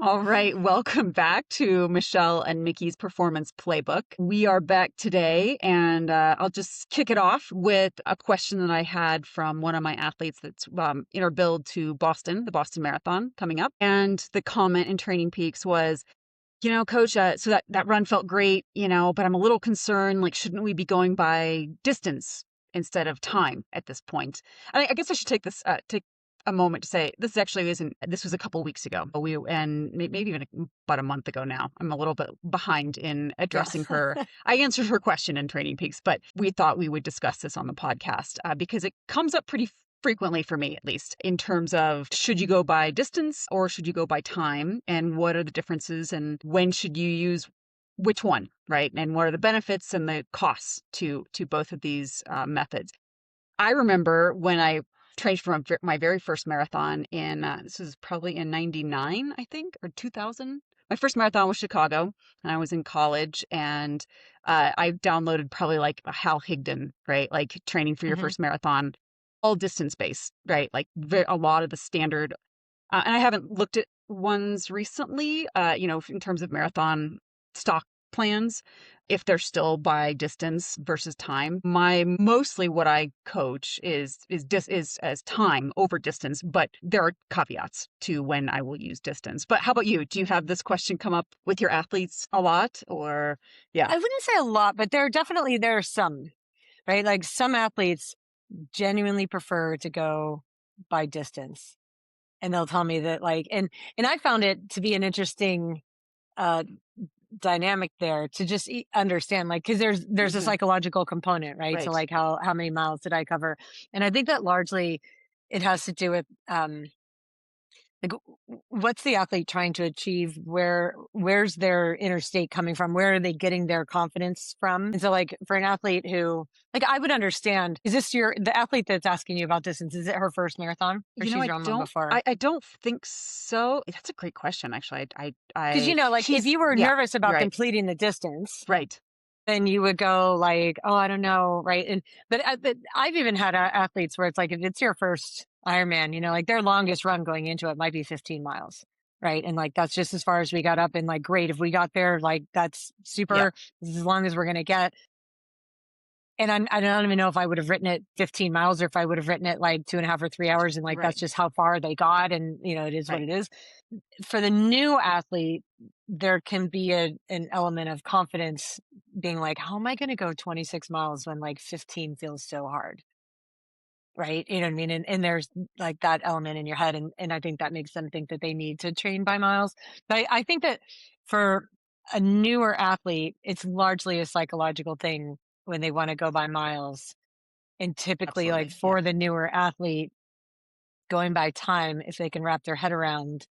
All right, welcome back to Michelle and Mikki's Performance Playbook. We are back today, and I'll just kick it off with a question that I had from one of my athletes that's in our build to Boston, the Boston Marathon coming up. And the comment in Training Peaks was, coach, so that run felt great, but I'm a little concerned, like, shouldn't we be going by distance instead of time at this point? I guess I should take a moment to say this actually isn't, this was a couple weeks ago. And maybe even about a month ago now. I'm a little bit behind in Yeah. addressing her. I answered her question in Training Peaks, but we thought we would discuss this on the podcast because it comes up pretty frequently for me, at least, in terms of should you go by distance or should you go by time, and what are the differences, and when should you use which one, right? And what are the benefits and the costs to both of these methods? I remember when I trained for my very first marathon in this was probably in '99, I think, or 2000. My first marathon was Chicago, and I was in college, and I downloaded probably like a Hal Higdon, right? Like training for your hmm first marathon, all distance based, right? Like a lot of the standard. And I haven't looked at ones recently, in terms of marathon stock plans, if they're still by distance versus time. Mostly what I coach is as time over distance, but there are caveats to when I will use distance. But how about you? Do you have this question come up with your athletes a lot, or yeah? I wouldn't say a lot, but there are some, right? Like some athletes genuinely prefer to go by distance. And they'll tell me that and I found it to be an interesting uh dynamic there to just understand, like, because there's a Hmm. psychological component, right? So Right. like how many miles did I cover? And I think that largely it has to do with like what's the athlete trying to achieve, where's their inner state coming from, where are they getting their confidence from? And so like for an athlete who, like, I would understand, is this the athlete that's asking you about distance, is it her first marathon or she's run one before? I don't think so. That's a great question, actually. Because like if She's, you were yeah, nervous about right, completing the distance, right. then you would go like, oh, I don't know, right? And but I've even had athletes where it's like if it's your first Ironman, like their longest run going into it might be 15 miles, right? And like that's just as far as we got up. And like, great, if we got there, like that's Yeah, super. This is as long as we're gonna get. And I don't even know if I would have written it 15 miles or if I would have written it like 2.5 or 3 hours. And like right, that's just how far they got. And it is what right. it is. For the new athlete, there can be an element of confidence being like, how am I going to go 26 miles when like 15 feels so hard? Right. You know what I mean? And there's like that element in your head. And I think that makes them think that they need to train by miles. But I think that for a newer athlete, it's largely a psychological thing when they want to go by miles. And typically, like Absolutely. Yeah. for the newer athlete, going by time, if they can wrap their head around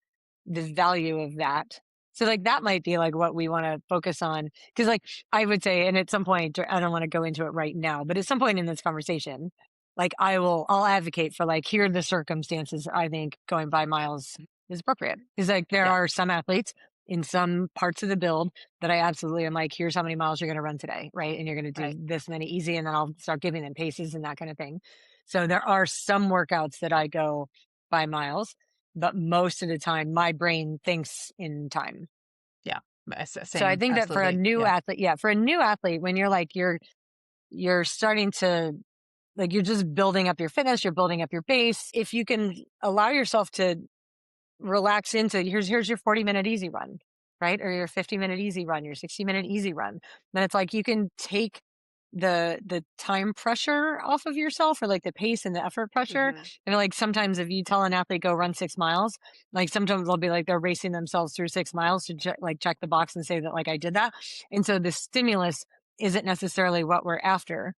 the value of that. So like that might be like what we want to focus on. Cause like I would say, and at some point, I don't want to go into it right now, but at some point in this conversation, like I'll advocate for like, here are the circumstances I think going by miles is appropriate. Cause like there Yeah. are some athletes in some parts of the build that I absolutely am like, here's how many miles you're going to run today. Right. And you're going to do Right. this many easy. And then I'll start giving them paces and that kind of thing. So there are some workouts that I go by miles, but most of the time my brain thinks in time. Yeah. So I Same. think that for a Absolutely. new Yeah. athlete, yeah, for a new athlete, when you're like, you're starting to, like, you're just building up your fitness, you're building up your base. If you can allow yourself to relax into, here's your 40-minute easy run, right? Or your 50-minute easy run, your 60-minute easy run. Then it's like you can take the time pressure off of yourself, or like the pace and the effort pressure. Hmm. And like sometimes if you tell an athlete go run 6 miles, like sometimes they'll be like they're racing themselves through 6 miles to check the box and say that like I did that. And so the stimulus isn't necessarily what we're after.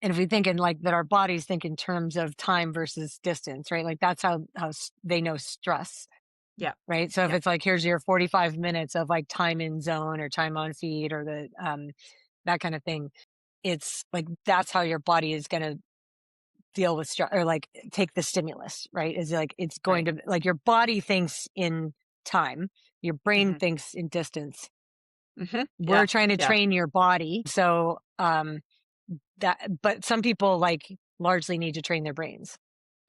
And if we think in like that, our bodies think in terms of time versus distance, right? Like that's how they know stress, Yeah. right? So if Yeah. it's like here's your 45 minutes of like time in zone or time on feed or the that kind of thing, it's like that's how your body is going to deal with stress or like take the stimulus, right? Is like it's going Right. to, like, your body thinks in time, your brain Hmm. thinks in distance. Hmm. We're Yeah. trying to Yeah. train your body. So that, but some people like largely need to train their brains.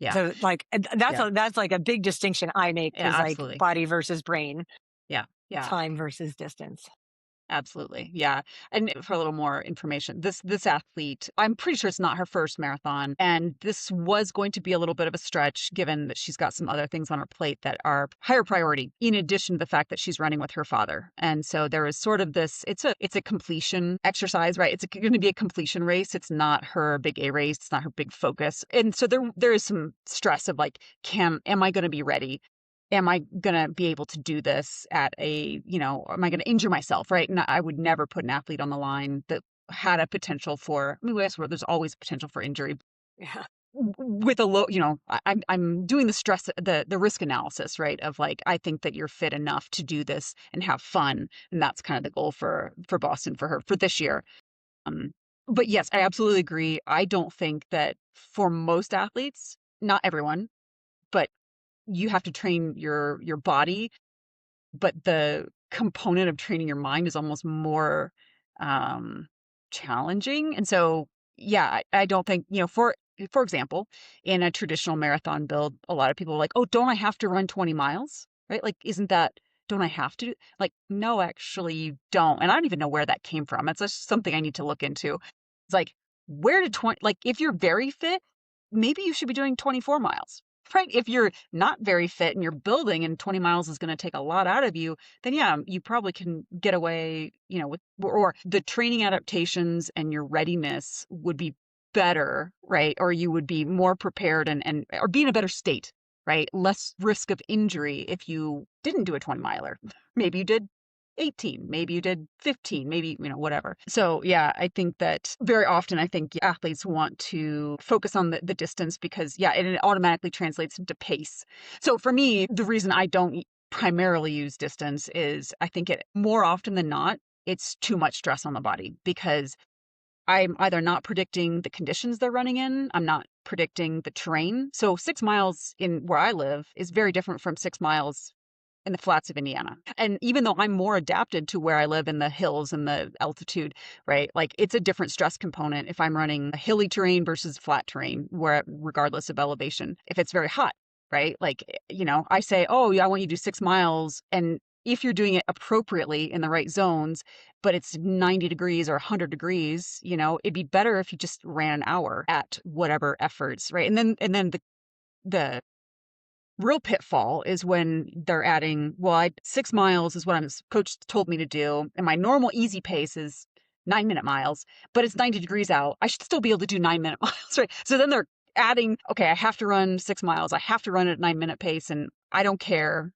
Yeah. So like Yeah. that's like a big distinction I make Yeah, is like absolutely. body versus brain, Yeah. Yeah. time versus distance. Absolutely. Yeah. And for a little more information, this athlete, I'm pretty sure it's not her first marathon. And this was going to be a little bit of a stretch given that she's got some other things on her plate that are higher priority, in addition to the fact that she's running with her father. And so there is sort of this, it's a completion exercise, right? It's going to be a completion race. It's not her big A race. It's not her big focus. And so there is some stress of like, am I going to be ready? Am I going to be able to do this at am I going to injure myself, right? And I would never put an athlete on the line that had a potential for, I mean, yes, there's always potential for injury Yeah. with a low, I'm doing the stress, the risk analysis, right? Of like, I think that you're fit enough to do this and have fun. And that's kind of the goal for Boston for her for this year. Um, but yes, I absolutely agree. I don't think that for most athletes, not everyone, but you have to train your body, but the component of training your mind is almost more um challenging. And so yeah, I don't think, for example, in a traditional marathon build, a lot of people are like, oh, don't I have to run 20 miles? Right? Like, isn't that, don't I have to? Like, no, actually you don't. And I don't even know where that came from. It's just something I need to look into. It's like, where did 20, like, if you're very fit, maybe you should be doing 24 miles, right? If you're not very fit and you're building and 20 miles is going to take a lot out of you, then yeah, you probably can get away, with, or the training adaptations and your readiness would be better, right? Or you would be more prepared or be in a better state, right? Less risk of injury if you didn't do a 20 miler. Maybe you did 18, maybe you did 15, maybe, whatever. So yeah, I think that very often I think athletes want to focus on the distance because yeah, it automatically translates into pace. So for me, the reason I don't primarily use distance is I think it more often than not, it's too much stress on the body because I'm either not predicting the conditions they're running in, I'm not predicting the terrain. So 6 miles in where I live is very different from 6 miles in the flats of Indiana. And even though I'm more adapted to where I live in the hills and the altitude, right? Like it's a different stress component if I'm running a hilly terrain versus flat terrain, where regardless of elevation, if it's very hot, right? Like, I say, oh, yeah, I want you to do 6 miles. And if you're doing it appropriately in the right zones, but it's 90 degrees or 100 degrees, it'd be better if you just ran an hour at whatever efforts, right? And then the real pitfall is when they're adding, well, 6 miles is what coach told me to do. And my normal easy pace is 9-minute miles, but it's 90 degrees out. I should still be able to do 9-minute miles, right? So then they're adding, okay, I have to run 6 miles. I have to run at 9-minute pace. And I don't care.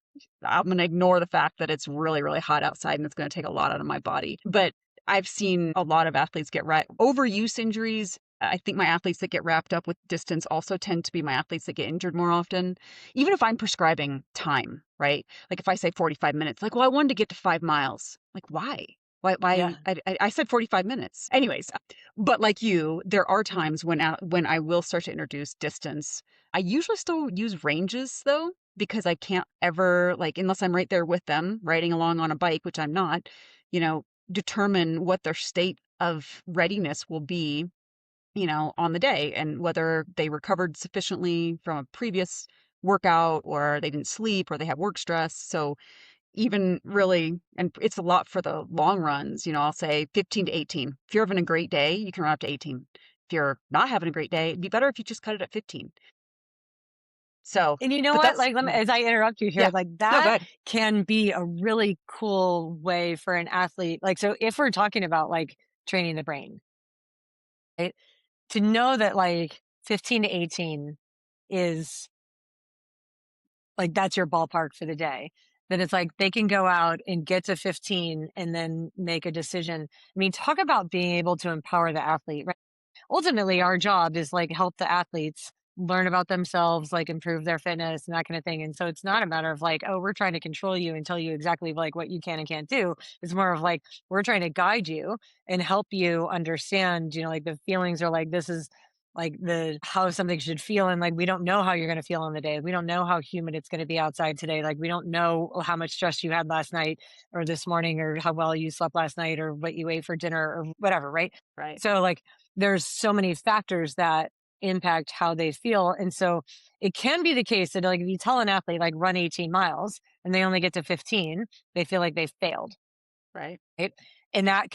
I'm going to ignore the fact that it's really, really hot outside and it's going to take a lot out of my body. But I've seen a lot of athletes get overuse injuries. I think my athletes that get wrapped up with distance also tend to be my athletes that get injured more often. Even if I'm prescribing time, right? Like if I say 45 minutes, like, well, I wanted to get to 5 miles. Like, why? Why? Yeah. I said 45 minutes. Anyways, but like you, there are times when I will start to introduce distance. I usually still use ranges though, because I can't ever, like, unless I'm right there with them riding along on a bike, which I'm not, you know, determine what their state of readiness will be, on the day, and whether they recovered sufficiently from a previous workout or they didn't sleep or they have work stress. So even really, and it's a lot for the long runs, I'll say 15 to 18. If you're having a great day, you can run up to 18. If you're not having a great day, it'd be better if you just cut it at 15. So, And you know but what? that's, Like, as I interrupt you here, yeah, like no, go that ahead. can be a really cool way for an athlete. Like, so if we're talking about like training the brain, right? To know that like 15 to 18 is like that's your ballpark for the day. That it's like they can go out and get to 15 and then make a decision. I mean, talk about being able to empower the athlete, right? Ultimately our job is like help the athletes learn about themselves, like improve their fitness and that kind of thing. And so it's not a matter of like, oh, we're trying to control you and tell you exactly like what you can and can't do. It's more of like we're trying to guide you and help you understand, like the feelings are like this is like the how something should feel, and like we don't know how you're going to feel on the day. We don't know how humid it's going to be outside today. Like we don't know how much stress you had last night or this morning or how well you slept last night or what you ate for dinner or whatever, right? Right. So like there's so many factors that impact how they feel. And so it can be the case that like if you tell an athlete like run 18 miles and they only get to 15, they feel like they've failed. Right. Right. And that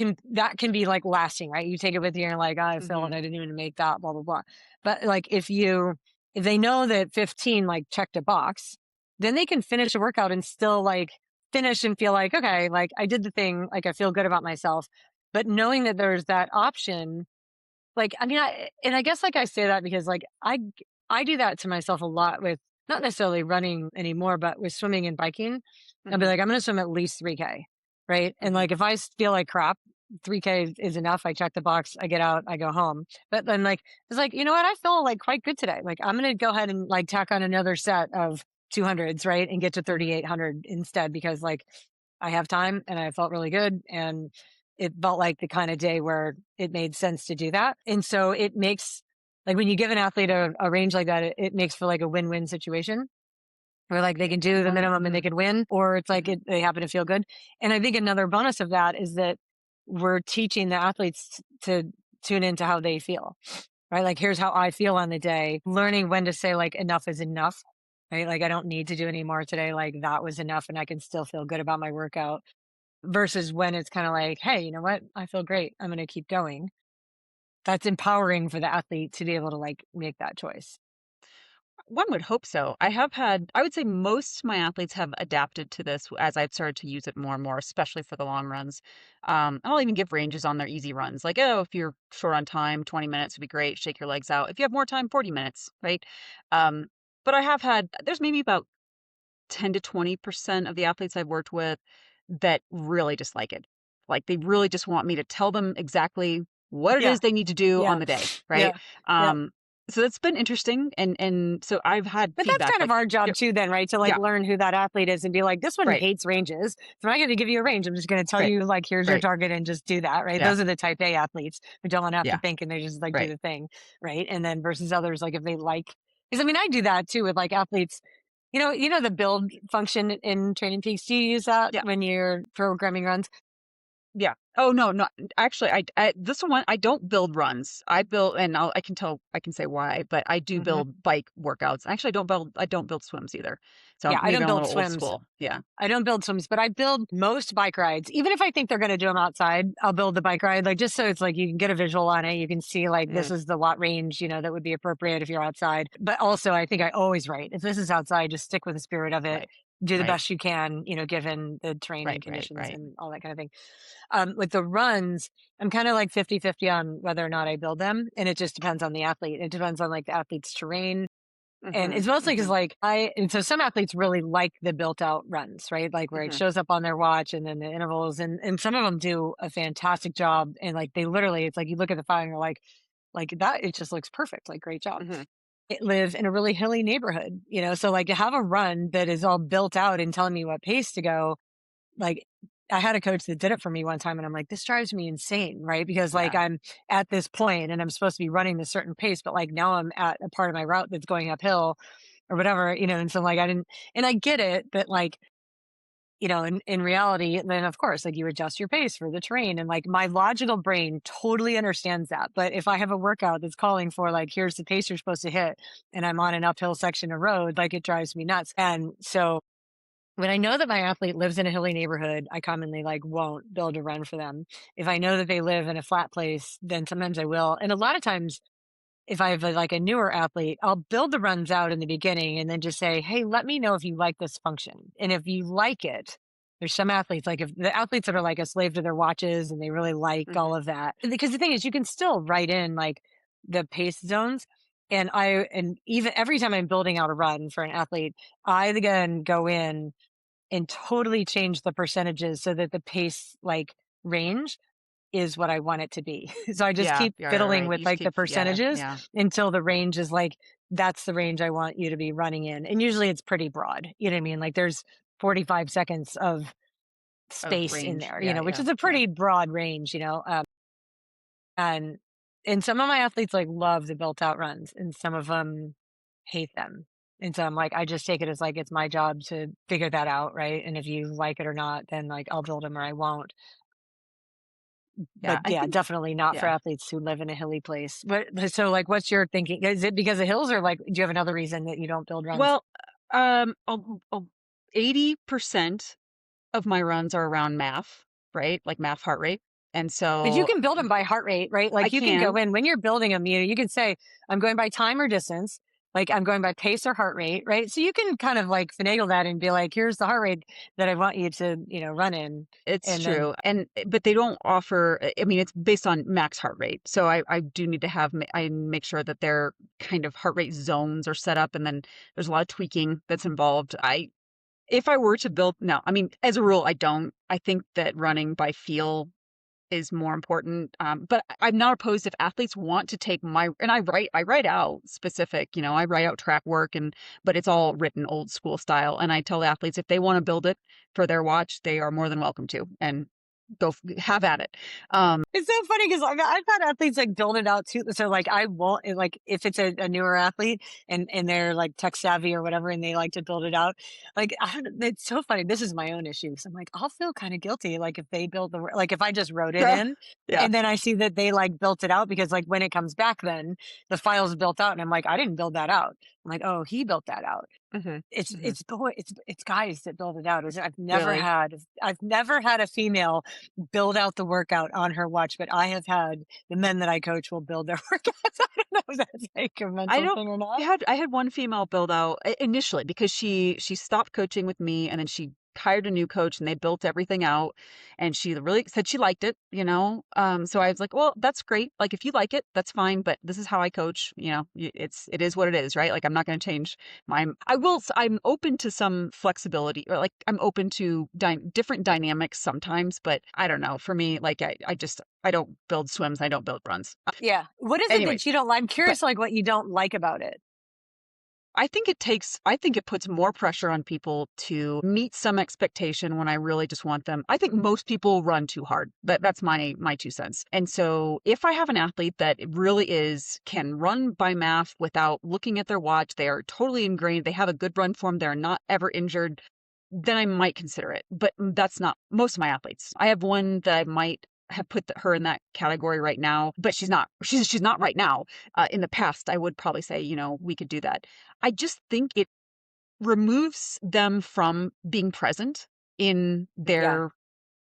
can be like lasting, right? You take it with you and you're like, "Oh, I failed. Mhm. I didn't even make that, blah, blah, blah." But like if they know that 15 like checked a box, then they can finish a workout and still like finish and feel like, okay, like I did the thing, like I feel good about myself. But knowing that there's that option, like, I mean, I guess like I say that because like I do that to myself a lot with not necessarily running anymore, but with swimming and biking. I'll be Mhm. like, I'm going to swim at least 3K. Right. And Mhm. like, if feel like crap, 3K is enough. I check the box, I get out, I go home. But then like, it's like, you know what? I feel like quite good today. Like, I'm going to go ahead and like tack on another set of 200s, right? And get to Mhm. 3,800 instead because like I have time and I felt really good. And it felt like the kind of day where it made sense to do that. And so it makes like when you give an athlete a range like that, it makes for like a win-win situation where like they can do the Well, minimum and they mhm. can win, or it's like Mhm. they happen to feel good. And I think another bonus of that is that we're teaching the athletes to tune into how they feel, right? Like, here's how I feel on the day, learning when to say like enough is enough. Right. Like, I don't need to do any more today. Like, that was enough. And I can still feel good about my workout versus when it's kind of like, hey, you know what? I feel great. I'm going to keep going. That's empowering for the athlete to be able to like make that choice. One would hope so. I would say most of my athletes have adapted to this as I've started to use it more and more, especially for the long runs. I'll even give ranges on their easy runs. Like, oh, if you're short on time, 20 minutes would be great. Shake your legs out. If you have more time, 40 minutes, right? Um, but there's maybe about 10 to 20% of the athletes I've worked with that really dislike it. Like, they really just want me to tell them exactly what it Yeah. is they need to do on Yeah. the day, right? Yeah. Yeah. Um, so that's been interesting, and so I've had But that's feedback kind of like, our job "Yep, too then, right? To like yeah, learn who that athlete is and be like, this one right, hates ranges. So I'm not going to give you a range. I'm just going to tell right, you like, here's your right, target and just do that, right? yeah, Those are the type A athletes who don't have to yeah, think and they just like do right, the thing, right? And then versus others, like if they like, because I mean, I do that too with like athletes. You know the build function in Training Peaks. Do you use that yeah, when you're programming runs? yeah." Oh, no, no, actually, this one, I don't build runs. I build and I can say why, but I do Hmm. build bike workouts. Actually, I don't build swims either. So Yeah, I maybe don't I'm a build little old swims. school. Yeah, I don't build swims, but I build most bike rides. Even if I think they're going to do them outside, I'll build the bike ride, like just so it's like you can get a visual on it. You can see like this mm, is the watt range, that would be appropriate if you're outside. But also, I think I always write if this is outside, just stick with the spirit of it. right, Do the right, best you can, given the terrain and right, right, conditions right. and all that kind of thing. With the runs, I'm kind of like 50-50 on whether or not I build them. And it just depends on the athlete. It depends on like the athlete's terrain and it's Mhm, mostly because mhm, like and so some athletes really like the built out runs, right? Like where it mhm, shows up on their watch and then the intervals and some of them do a fantastic job. And like they literally, it's like you look at the file and you're like that, it just looks perfect. Like, great job. mhm. It live in a really hilly neighborhood, so like to have a run that is all built out and telling me what pace to go, like, I had a coach that did it for me one time, and I'm like, "This drives me insane," right? Because, like, Yeah, I'm at this point and I'm supposed to be running this certain pace, but, like, now I'm at a part of my route that's going uphill or whatever, and so, like, I didn't and I get it, but, like, in reality, then, of course, like, you adjust your pace for the terrain, and, like, my logical brain totally understands that, but if I have a workout that's calling for, like, "Here's the pace you're supposed to hit," and I'm on an uphill section of road, like, it drives me nuts, and so when I know that my athlete lives in a hilly neighborhood, I commonly like won't build a run for them. If I know that they live in a flat place, then sometimes I will. And a lot of times, if I have like a newer athlete, I'll build the runs out in the beginning and then just say, "Hey, let me know if you like this function. And if you like it." There's some athletes, like if the athletes that are like a slave to their watches and they really like all mhm, of that. Because the thing is, you can still write in like the pace zones. And even every time I'm building out a run for an athlete, I again go in and totally change the percentages so that the pace like range is what I want it to be. So I just yeah, keep yeah, right, fiddling right. with You just like the keep yeah, percentages yeah. until the range is like, that's the range I want you to be running in. And usually it's pretty broad. You know what I mean? Like there's 45 seconds of Of space in range. there, Yeah, which yeah, is a yeah. pretty broad range. And some of my athletes like love the built out runs and some of them hate them. And so I'm like, I just take it as like it's my job to figure that out, right? And if you like it or not, then like I'll build them or I won't. Yeah, but I yeah, think definitely not for yeah. athletes who live in a hilly place. So like, what's your thinking? Is it because of hills, or like, do you have another reason that you don't build runs? Well, 80% of my runs are around math, right? Like math heart rate. And But you so can build them by heart rate, right? I Like you can go can. in when you're building them, you can say, I'm going by time or distance, like I'm going by pace or heart rate, right? So you can kind of like finagle that and be like, here's the heart rate that I want you to, run in. It's And then, true. And but they don't offer I mean, it's based on max heart rate. So I do need to have I make sure that their kind of heart rate zones are set up and then there's a lot of tweaking that's involved. I if I were to build no, I mean, as a rule I don't. I think that running by feel is more important. But I'm not opposed if athletes want to take my and I write out specific, I write out track work but it's all written old school style. And I tell athletes if they want to build it for their watch, they are more than welcome to and have at it. it's so funny because I've had athletes like build it out too. So like I won't like if it's a newer athlete and they're like tech savvy or whatever and they like to build it out. Like it's so funny. This is my own issue. So I'm like I'll feel kind of guilty like if they build the like if I just wrote it in Yeah. and then I see that they like built it out because like when it comes back then the file's built out and I'm like I didn't build that out. I'm like oh he built that out. Hmm. It's Hmm. it's boy it's guys that build it out. Really. I've never had a female build out the workout on her watch, but I have had the men that I coach will build their workouts. I don't know if that's like a I mental don't thing or not. I had one female build out initially because she stopped coaching with me and then she hired a new coach and they built everything out and she really said she liked it. So I was like, well, that's great. Like if you like it, that's fine, but this is how I coach, it is what it is, right? Like I'm not going to change I'm open to some flexibility or like I'm open to different dynamics sometimes, but I don't know. For me, like I don't build swims, I don't build runs. Yeah. What is it Anyway, that you don't like? I'm but curious, like what you don't like about it. I think it puts more pressure on people to meet some expectation when I really just want them. I think most people run too hard. That's my 2 cents. And so if I have an athlete that really can run by math without looking at their watch, they are totally ingrained, they have a good run form, they're not ever injured, then I might consider it. But that's not most of my athletes. I have one that I might have put her in that category right now, but she's not. She's not right now. In the past, I would probably say, we could do that. I just think it removes them from being present in Yeah. their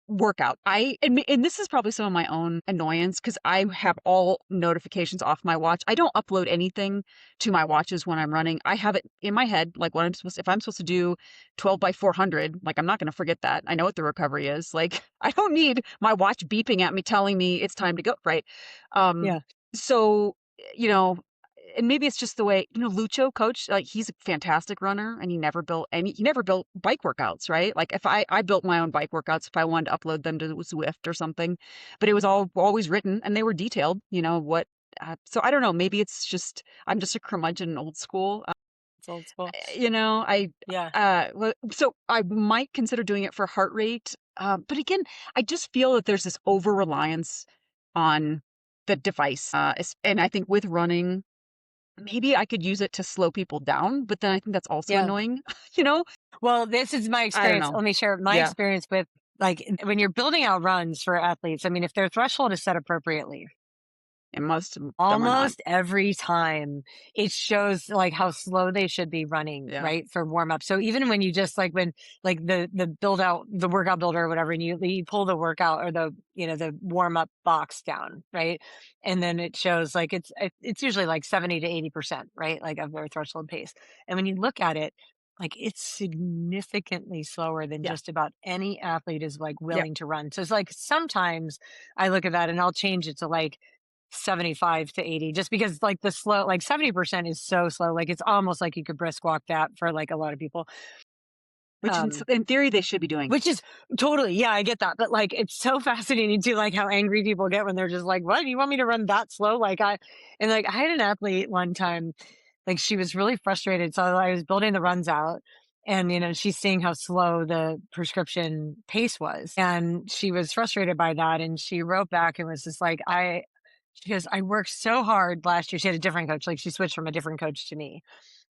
workout. And this is probably some of my own annoyance because I have all notifications off my watch. I don't upload anything to my watches when I'm running. I have it in my head, like what if I'm supposed to do 12 by 400, like I'm not going to forget that. I know what the recovery is. Like I don't need my watch beeping at me telling me it's time to go, right? Um, Yeah. so, you know, and maybe it's just the way, Lucho coach, like he's a fantastic runner and he never built bike workouts, right? Like if I built my own bike workouts if I wanted to upload them to Zwift or something, but it was all always written and they were detailed, so I don't know, maybe it's just, I'm just a curmudgeon old school. It's old school. Yeah. So I might consider doing it for heart rate. But again, I just feel that there's this over reliance on the device. And I think with running, maybe I could use it to slow people down, but then I think that's also Yeah. annoying, you know? Well, this is my I don't experience. know. Let me share my Yeah, experience with like when you're building out runs for athletes. I mean, if their threshold is set appropriately, most of them are not. almost every time it shows like how slow they should be running, Yeah. right? For warm up. So even when you just like when like the build out the workout builder or whatever, and you pull the workout or the warm up box down, right? And then it shows like it's usually like 70 to 80%, right? Like of their threshold pace. And when you look at it, like it's significantly slower than Yeah. just about any athlete is like Yep. willing to run. So it's like sometimes I look at that and I'll change it to like 75 to 80 just because like the slow like 70% is so slow like it's almost like you could brisk walk that for like a lot of people Which um in theory they should be doing. which is totally yeah I get that but like it's so fascinating too like how angry people get when they're just like what do you want me to run that slow like I had an athlete one time like she was really frustrated so I was building the runs out and she's seeing how slow the prescription pace was and she was frustrated by that and she wrote back and was just like she goes, I worked so hard last year. She had a different coach, like she switched from a different coach to me.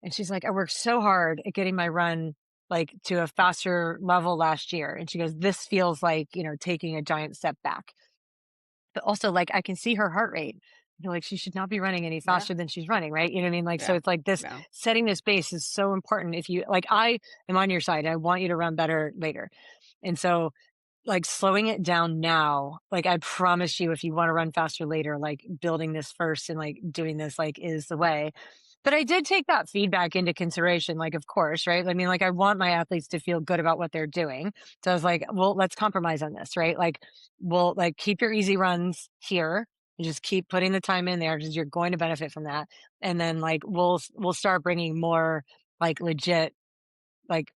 And she's like, I worked so hard at getting my run like to a faster level last year. And she goes, this feels like, taking a giant step back. But also, like, I can see her heart rate. I feel like she should not be running any Yeah. faster than she's running, right? You know what I mean? Like, so Yeah. it's like this Yeah. setting this base is so important. If you like, I am on your side. I want you to run better later. And so, like, slowing it down now, like, I promise you, if you want to run faster later, like, building this first and like doing this, like, is the way. But I did take that feedback into consideration, like, of course, right? I mean, like, I want my athletes to feel good about what they're doing. So I was like, well, let's compromise on this, right? Like, we'll like keep your easy runs here and just keep putting the time in there because you're going to benefit from that. And then like we'll start bringing more like legit like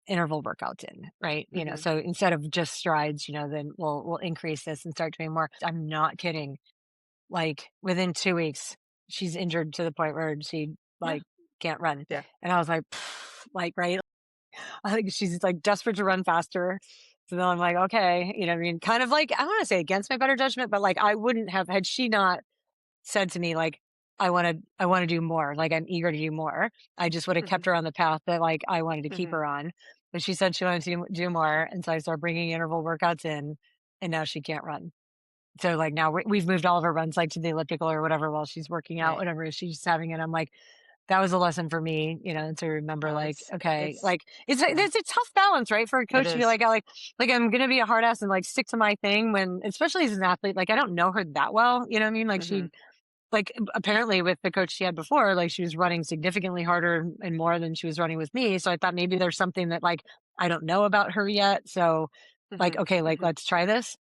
interval workouts in, right? You know, Mhm. so instead of just strides, you know, then we'll increase this and start doing more. I'm not kidding. Like within 2 weeks, she's injured to the point where she Yeah. like can't run. Yeah. And I was like, like, right. I think she's like desperate to run faster. So then I'm like, okay, you know, what I mean, kind of like, I don't want to say against my better judgment, but like I wouldn't have had she not said to me like, I want to do more. Like I'm eager to do more. I just would have Mhm. kept her on the path that like I wanted to keep Mhm. her on. But she said she wanted to do more, and so I started bringing interval workouts in, and now she can't run. So like now we've moved all of her runs like to the elliptical or whatever while she's working out, Right. whatever she's having. And I'm like, that was a lesson for me, you know, to remember Oh, like, okay, it's like it's yeah. it's a tough balance, right? For a It coach to be is. like I'm gonna be a hard ass and like stick to my thing when, especially as an athlete, like I don't know her that well, you know what I mean? Like she Mhm. like apparently with the coach she had before, like she was running significantly harder and more than she was running with me. So I thought maybe there's something that like I don't know about her yet. So like, Mhm. okay, like Mhm. let's try this.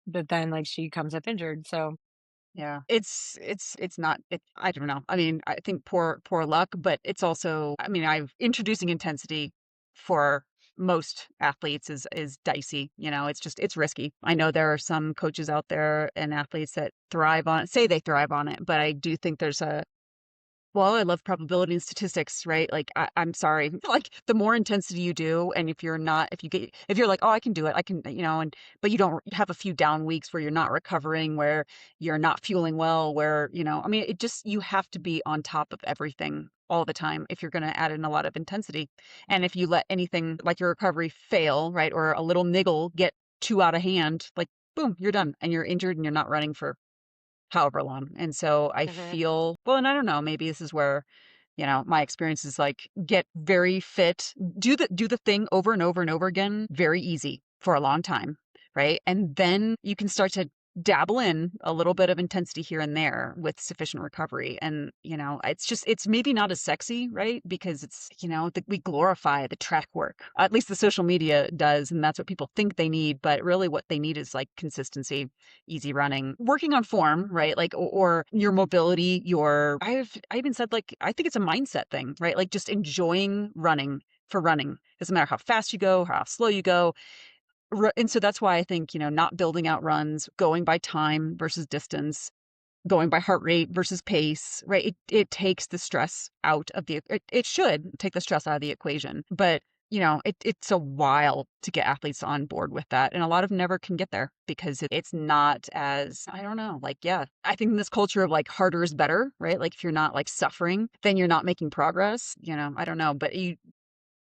But then like she comes up injured. So Yeah. It's not I don't know. I mean, I think poor luck, but it's also I mean, I've introducing intensity for most athletes is dicey, you know, it's just it's risky. I know there are some coaches out there and athletes that thrive on it, say they thrive on it, but I do think there's a well, I love probability and statistics, right? Like, I'm sorry, like the more intensity you do, and if you're not, if you're like, oh, I can do it, I can, you know, and but you don't have a few down weeks where you're not recovering, where you're not fueling well, where you know, I mean, it just you have to be on top of everything all the time if you're going to add in a lot of intensity, and if you let anything like your recovery fail, right, or a little niggle get too out of hand, like boom, you're done, and you're injured, and you're not running for however long. And so I mhm, feel, well, and I don't know, maybe this is where, you know, my experience is like get very fit, do the thing over and over and over again, very easy for a long time, right? And then you can start to dabble in a little bit of intensity here and there with sufficient recovery. And, you know, it's just it's maybe not as sexy, right? Because it's, you know, we glorify the track work. At least the social media does, and that's what people think they need, but really what they need is like consistency, easy running, working on form, right? Like, or your mobility, I even said, like, I think it's a mindset thing, right? Like, just enjoying running for running. Doesn't matter how fast you go, how slow you go. And so that's why I think, you know, not building out runs, going by time versus distance, going by heart rate versus pace, right? It takes the stress out of it should take the stress out of the equation. But, you know, it's a while to get athletes on board with that. And a lot of them never can get there because it's not as, I don't know, like, yeah, I think in this culture of like harder is better, right? Like if you're not like suffering, then you're not making progress, you know, I don't know, but you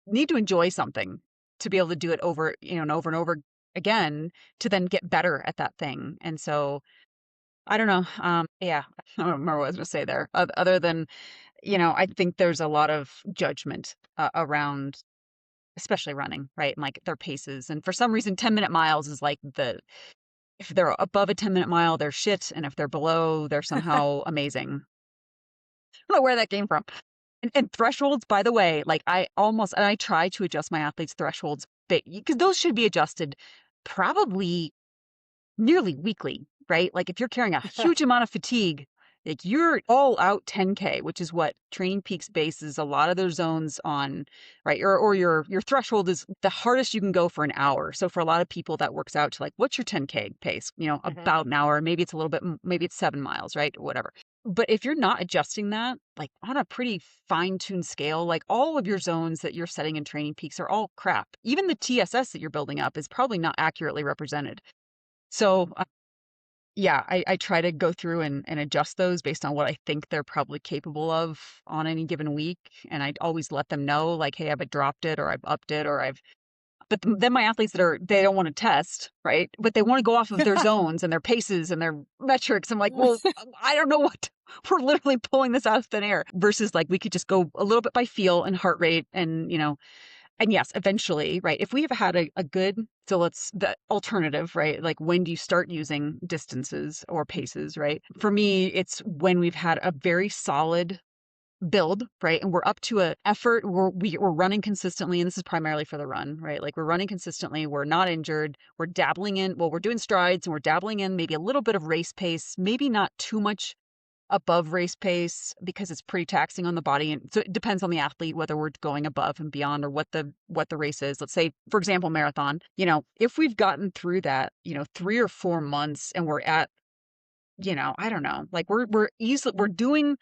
need to enjoy something to be able to do it over, you know, and over again to then get better at that thing. And so I don't know. Yeah, I don't remember what I was going to say there. Other than, you know, I think there's a lot of judgment around, especially running, right? And like their paces. And for some reason, 10-minute miles is like if they're above a 10-minute mile, they're shit. And if they're below, they're somehow amazing. I don't know where that came from. And thresholds, by the way, like and I try to adjust my athletes' thresholds because those should be adjusted probably nearly weekly, right? Like if you're carrying a huge amount of fatigue, like you're all out 10K, which is what Training Peaks bases a lot of their zones on, right? Or your threshold is the hardest you can go for an hour. So for a lot of people that works out to like, what's your 10K pace? You know, mhm. about an hour, maybe it's a little bit, maybe it's 7 miles, right? Whatever. But if you're not adjusting that, like on a pretty fine-tuned scale, like all of your zones that you're setting in Training Peaks are all crap. Even the TSS that you're building up is probably not accurately represented. So, yeah, I try to go through and adjust those based on what I think they're probably capable of on any given week. And I always let them know, like, hey, I've dropped it or I've upped it or I've But then my athletes they don't want to test, right? But they want to go off of their zones and their paces and their metrics. I'm like, well, I don't know what we're literally pulling this out of thin air versus like we could just go a little bit by feel and heart rate and, and yes, eventually, right? If we have had a good, so let's, the alternative, right? Like when do you start using distances or paces, right? For me, it's when we've had a very solid build, right? And we're up to a effort, we're running consistently, and this is primarily for the run, right? Like we're running consistently, we're not injured, we're dabbling in, well, we're doing strides and we're dabbling in maybe a little bit of race pace, maybe not too much above race pace because it's pretty taxing on the body. And so it depends on the athlete whether we're going above and beyond or what the race is. Let's say, for example, marathon, if we've gotten through that, 3 or 4 months and we're at, I don't know, like we're doing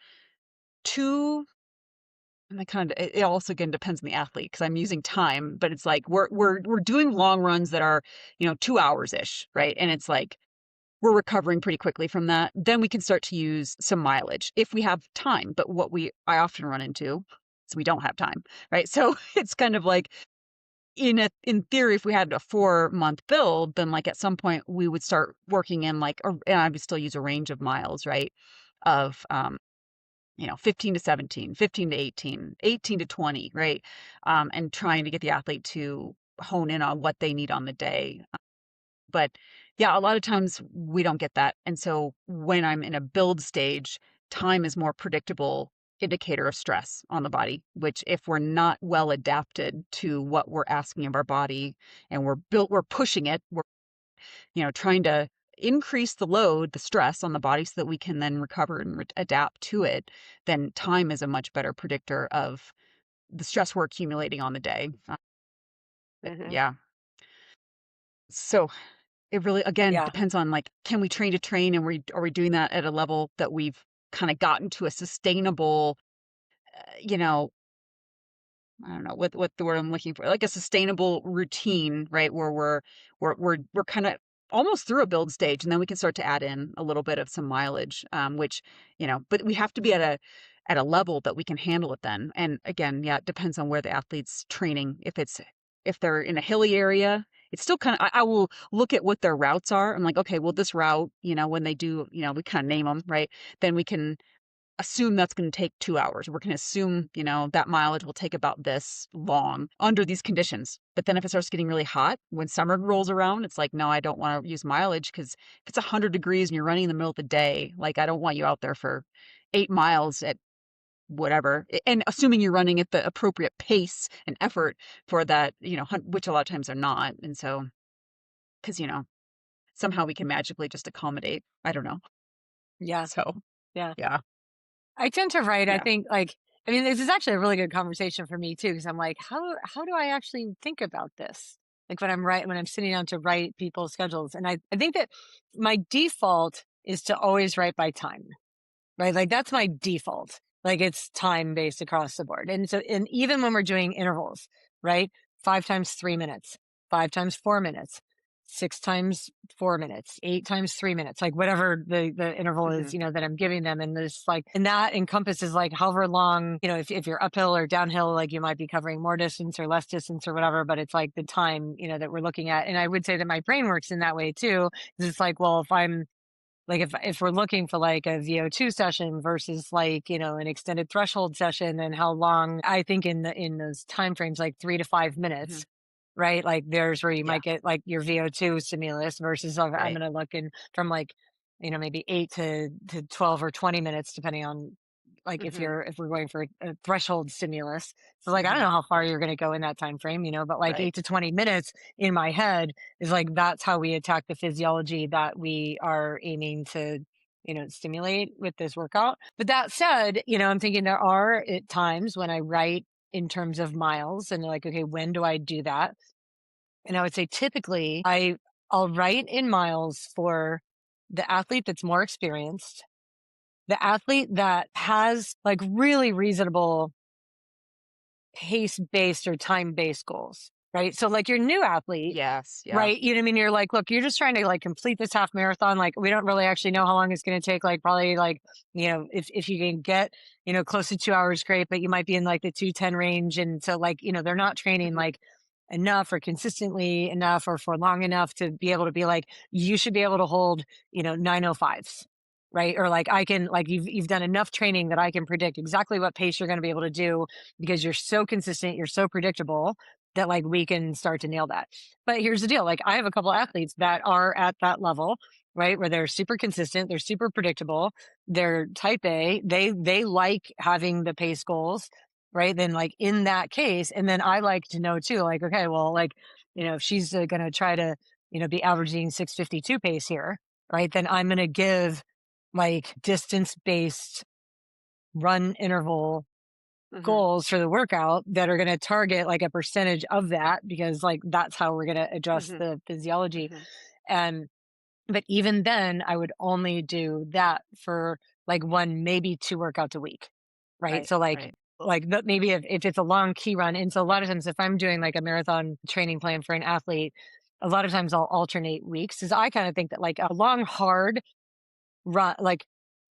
two. And it also again depends on the athlete because I'm using time, but it's like we're doing long runs that are, 2 hours ish, right? And it's like we're recovering pretty quickly from that. Then we can start to use some mileage if we have time. But I often run into is we don't have time, right? So it's kind of like in theory, if we had a 4 month build, then like at some point we would start working in like, and I would still use a range of miles, right? Of 15 to 17, 15 to 18, 18 to 20, right? And trying to get the athlete to hone in on what they need on the day. But yeah, a lot of times we don't get that. And so when I'm in a build stage, time is more predictable indicator of stress on the body, which if we're not well adapted to what we're asking of our body and we're pushing it, we're, trying to increase the load, the stress on the body so that we can then recover and adapt to it, then time is a much better predictor of the stress we're accumulating on the day. Hmm. Yeah. So it really, again, Yeah. depends on like, can we train to train and are we doing that at a level that we've kind of gotten to a sustainable, you know, I don't know what the word I'm looking for, like a sustainable routine, right? Where we're kind of almost through a build stage, and then we can start to add in a little bit of some mileage, which but we have to be at a level that we can handle it then. And again, yeah, it depends on where the athlete's training. If they're in a hilly area, it's still kind of I will look at what their routes are. I'm like, okay, well, this route, when they do, we kind of name them, right? Then we can assume that's going to take 2 hours. We're going to assume, that mileage will take about this long under these conditions. But then if it starts getting really hot, when summer rolls around, it's like, no, I don't want to use mileage because if it's 100 degrees and you're running in the middle of the day, like I don't want you out there for 8 miles at whatever. And assuming you're running at the appropriate pace and effort for that, which a lot of times are not. And so, because, somehow we can magically just accommodate. I don't know. Yeah. So, Yeah. yeah. I tend to write, I Yeah. think like, I mean, this is actually a really good conversation for me too, because I'm like, how do I actually think about this? Like when I'm sitting down to write people's schedules. And I think that my default is to always write by time. Right? Like that's my default. Like it's time based across the board. And so, and even when we're doing intervals, right? 5 times 3 minutes, 5 times 4 minutes, 6 times 4 minutes, 8 times 3 minutes, like whatever the interval is, Hmm. that I'm giving them. And there's like, and that encompasses like however long, if you're uphill or downhill, like you might be covering more distance or less distance or whatever, but it's like the time, that we're looking at. And I would say that my brain works in that way too. Is it's like, well, if I'm like if we're looking for like a VO2 session versus like, an extended threshold session and how long, I think in those time frames, like 3 to 5 minutes, Hmm. right? Like there's where you Yeah. might get like your VO2 stimulus versus I'm Right. going to look in from like, maybe 8 to 12 or 20 minutes, depending on like Hmm. if we're going for a threshold stimulus. So like I don't Hmm. know how far you're going to go in that time frame, but like Right. 8 to 20 minutes in my head is like that's how we attack the physiology that we are aiming to stimulate with this workout. But that said, I'm thinking there are times when I write in terms of miles and like, okay, when do I do that? And I would say typically I'll write in miles for the athlete that's more experienced, the athlete that has like really reasonable pace based or time based goals, right? So like your new athlete, Yes. Yeah. right? You know what I mean? You're like, look, you're just trying to like complete this half marathon. Like we don't really actually know how long it's going to take. Like probably like, if you can get, close to 2 hours, great, but you might be in like the 2:10 range. And so like, they're not training Hmm. like enough or consistently enough or for long enough to be able to be like, you should be able to hold, 905s. Right. Or like I can like you've done enough training that I can predict exactly what pace you're going to be able to do because you're so consistent, you're so predictable that like we can start to nail that. But here's the deal. Like I have a couple athletes that are at that level, right? Where they're super consistent, they're super predictable, they're type A, they like having the pace goals, right? Then like in that case, and then I like to know too, like, okay, well, like, if she's going to try to, be averaging 652 pace here, right? Then I'm going to give like distance based run interval Mhm. goals for the workout that are going to target like a percentage of that because like that's how we're going to adjust Mhm. the physiology. Mhm. And but even then I would only do that for like one, maybe two workouts a week. Right. Right. So Right. maybe if it's a long key run. And so a lot of times if I'm doing like a marathon training plan for an athlete, a lot of times I'll alternate weeks because I kind of think that like a long, hard run, like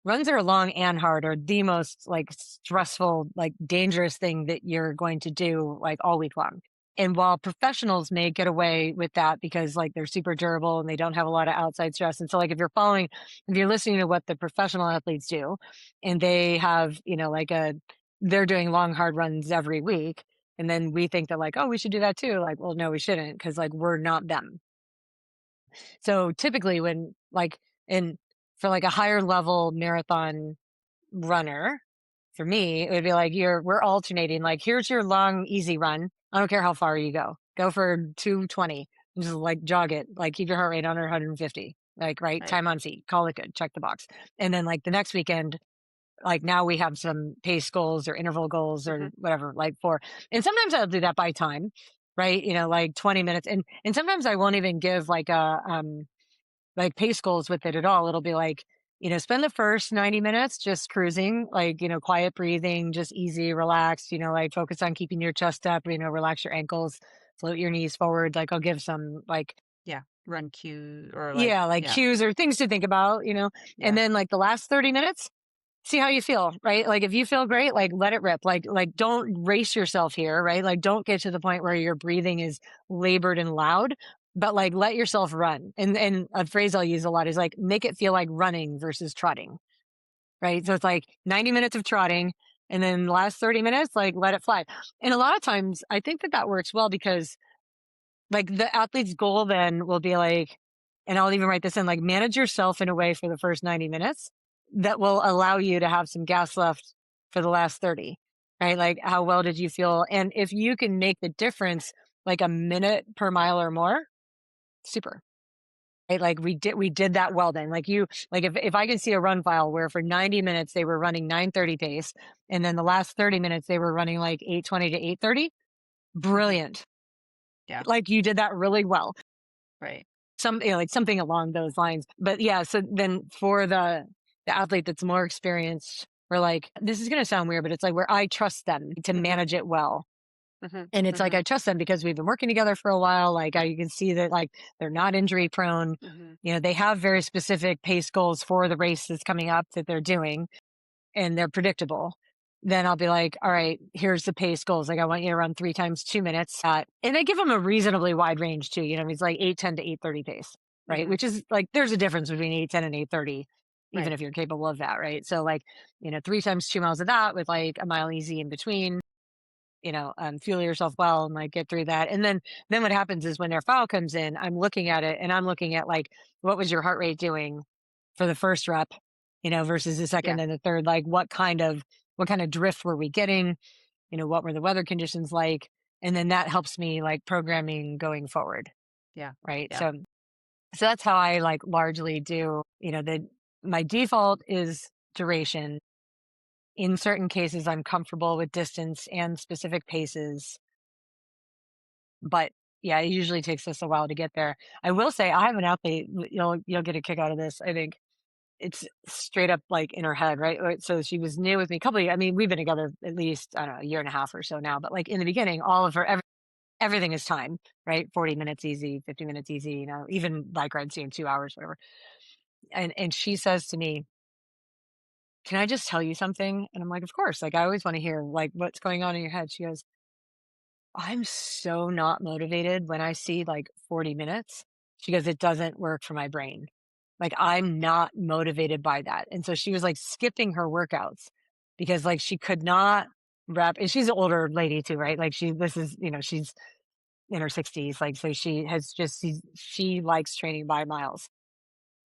runs that are long and hard are the most like stressful, like dangerous thing that you're going to do like all week long. And while professionals may get away with that because like they're super durable and they don't have a lot of outside stress. And so like if you're listening to what the professional athletes do and they have, they're doing long, hard runs every week. And then we think that like, oh, we should do that too. Like, well, no, we shouldn't because like we're not them. So typically when like in for like a higher level marathon runner, for me, it would be like we're alternating. Like, here's your long, easy run. I don't care how far you go. Go for 220. Just like jog it. Like keep your heart rate under 150. Like right Right. time on feet. Call it good. Check the box. And then like the next weekend, like now we have some pace goals or interval goals or Mhm. whatever, like for and sometimes I'll do that by time, right? Like 20 minutes. And sometimes I won't even give like a like pace goals with it at all. It'll be like, spend the first 90 minutes just cruising, like, quiet breathing, just easy, relaxed, like focus on keeping your chest up, relax your ankles, float your knees forward. Like I'll give some like, Yeah. Run cue or like yeah, like yeah. cues or things to think about, and Yeah. then like the last 30 minutes, see how you feel, right? Like if you feel great, like let it rip. Like don't race yourself here, right? Like don't get to the point where your breathing is labored and loud, but like let yourself run. And a phrase I'll use a lot is like make it feel like running versus trotting, right? So it's like 90 minutes of trotting and then the last 30 minutes like let it fly. And a lot of times I think that that works well because like the athlete's goal then will be like, and I'll even write this in, like manage yourself in a way for the first 90 minutes that will allow you to have some gas left for the last 30, right? Like how well did you feel? And if you can make the difference like a minute per mile or more, super. Right? Like we did that well then. Like like if I can see a run file where for 90 minutes they were running 930 pace and then the last 30 minutes they were running like 820 to 830, Mhm. brilliant. Yeah. Like you did that really well. Right. Like something along those lines. But yeah, so then for the athlete that's more experienced, we're like, this is gonna sound weird, but it's like where I trust them to Mhm. manage it well. Mhm. And it's like Mhm. I trust them because we've been working together for a while. Like you can see that like they're not injury prone. Mhm. They have very specific pace goals for the race that's coming up that they're doing and they're predictable, then I'll be like, all right, here's the pace goals. Like, I want you to run 3 times 2 minutes. And I give them a reasonably wide range too. It's like 8:10 to 8:30 pace, right? Mhm. Which is like, there's a difference between 8:10 and 8:30, even Right. if you're capable of that, right? So, like, 3 times 2 miles of that with like a mile easy in between, fuel yourself well and like get through that. And then what happens is when their file comes in, I'm looking at it and I'm looking at like, what was your heart rate doing for the first rep, versus the Yeah. second and the third? Like what kind of drift were we getting? What were the weather conditions like? And then that helps me like programming going forward. Yeah. Right. Yeah. So that's how I like largely do, my default is duration. In certain cases, I'm comfortable with distance and specific paces, but yeah, it usually takes us a while to get there. I will say I have an athlete, you'll get a kick out of this. I think it's straight up like in her head, right? So she was new with me a couple of years. I mean, we've been together at least, I don't know, a year and a half or so now, but like in the beginning, all of her, everything is time, right? 40 minutes easy, 50 minutes easy, even bike rides in 2 hours, whatever. And she says to me, can I just tell you something? And I'm like, of course. Like, I always want to hear like what's going on in your head. She goes, I'm so not motivated when I see like 40 minutes. She goes, it doesn't work for my brain. Like I'm not motivated by that. And so she was like skipping her workouts because like she could not wrap, and she's an older lady too, right? Like this is, she's in her 60s. Like, so she likes training by miles.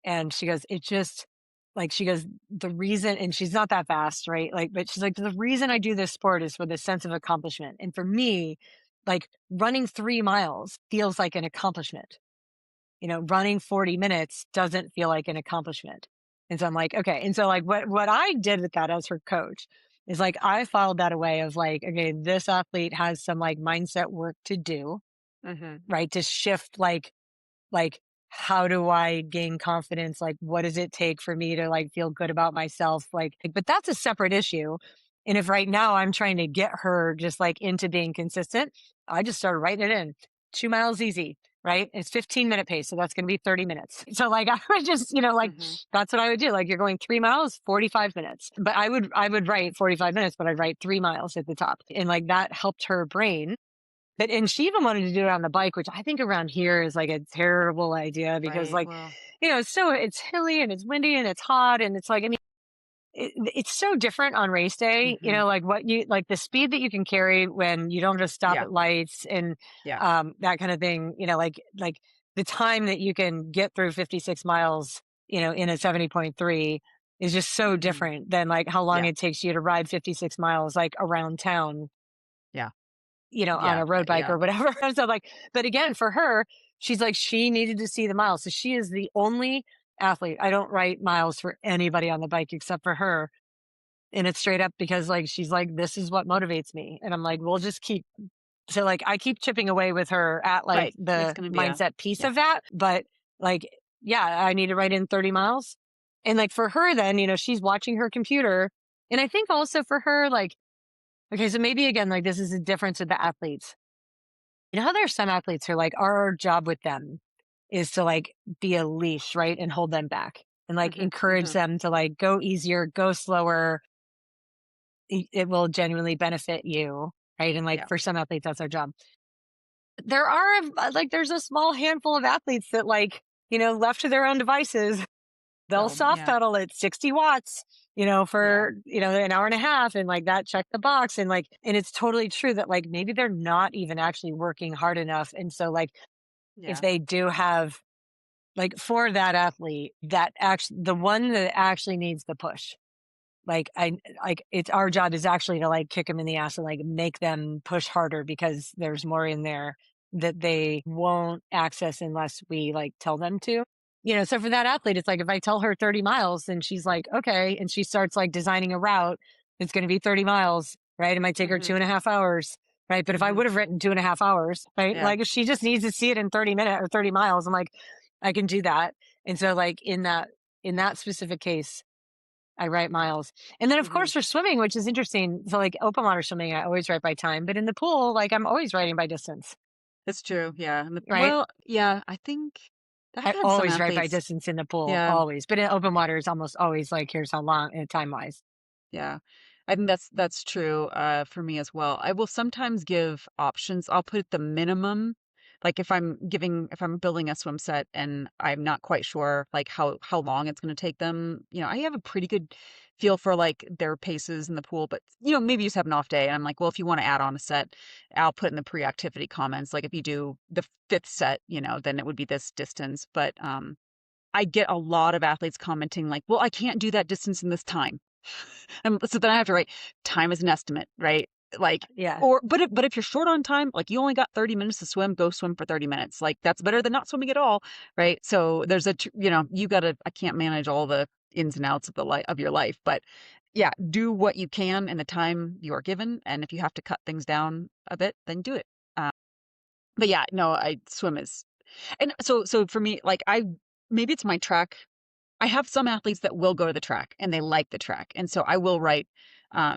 And she goes, it just like she goes, the reason, and she's not that fast, right? Like, but she's like, the reason I do this sport is for the sense of accomplishment. And for me, like running 3 miles feels like an accomplishment. Running 40 minutes doesn't feel like an accomplishment. And so I'm like, okay. And so like what I did with that as her coach is like I filed that away of like, okay, this athlete has some like mindset work to do, Hmm. right? To shift like how do I gain confidence? Like what does it take for me to like feel good about myself? Like, but that's a separate issue. And if right now I'm trying to get her just like into being consistent, I just started writing it in. 2 miles easy, right? It's 15-minute pace. So that's going to be 30 minutes. So like I would just, like Hmm. that's what I would do. Like you're going 3 miles, 45 minutes. But I would write 45 minutes, but I'd write 3 miles at the top. And like that helped her brain, and she even wanted to do it on the bike, which I think around here is like a terrible idea because Right. like, Well, it's hilly and it's windy and it's hot. And it's like, I mean, it's so different on race day, hmm, like what you, like the speed that you can carry when you don't just stop yeah, at lights and, yeah. that kind of thing, like the time that you can get through 56 miles, in a 70.3 is just so Hmm. different than like how long Yeah, it takes you to ride 56 miles, like around town, yeah, on yeah, a road bike yeah. or whatever. So like, but again, for her, she's like, she needed to see the miles. So she is the only athlete. I don't write miles for anybody on the bike except for her. And it's straight up because like, she's like, this is what motivates me. And I'm like, we'll just keep, so like, I keep chipping away with her at like Right. It's the gonna be a mindset piece yeah. of that. But like, yeah, I need to write in 30 miles. And like for her, then, she's watching her computer. And I think also for her, like, okay, so maybe again, like this is a difference with the athletes. How there's some athletes who like our job with them is to like be a leash, right? And hold them back and like Hmm. encourage Hmm. them to like go easier, go slower. It will genuinely benefit you, right? And like Yeah. for some athletes, that's our job. There are like there's a small handful of athletes that like, left to their own devices, they'll So soft yeah, pedal at 60 watts, yeah, for, an hour and a half and like that check the box. And like, and it's totally true that like maybe they're not even actually working hard enough. And so like, if yeah. they do have like for that athlete that actually the one that actually needs the push, like I like it's our job is actually to like kick them in the ass and like make them push harder because there's more in there that they won't access unless we like tell them to. So for that athlete, it's like if I tell her 30 miles and she's like, okay, and she starts like designing a route, it's going to be 30 miles, right? It might take her Hmm. 2.5 hours, right? But if I Hmm. would have written 2.5 hours, right? Yeah. Like if she just needs to see it in 30 minutes or 30 miles, I'm like, I can do that. And so like in that specific case, I write miles. And then of Hmm. course for swimming, which is interesting. So like open water swimming, I always write by time, but in the pool, like I'm always writing by distance, It's true. Yeah. right? Well, yeah. I think I've I had some always write by athletes. distance in the pool, Yeah. always. But in open water, it's almost always like, here's how long time wise. Yeah. I think that's true, for me as well. I will sometimes give options. I'll put the minimum, like if I'm building a swim set and I'm not quite sure like how long it's going to take them. I have a pretty good feel for like their paces in the pool, but maybe you just have an off day, and I'm like, well, if you want to add on a set, I'll put in the pre-activity comments. Like if you do the fifth set, then it would be this distance. But I get a lot of athletes commenting like, well, I can't do that distance in this time. And so then I have to write time as an estimate, right? Like, Yeah. but if you're short on time, like you only got 30 minutes to swim, go swim for 30 minutes. Like that's better than not swimming at all, right? So there's you gotta, I can't manage all the ins and outs of the life of your life, but yeah, do what you can in the time you are given. And if you have to cut things down a bit, then do it. Um, but yeah, no, I swim is, and so for me, like maybe it's my track. I have some athletes that will go to the track and they like the track. And so I will write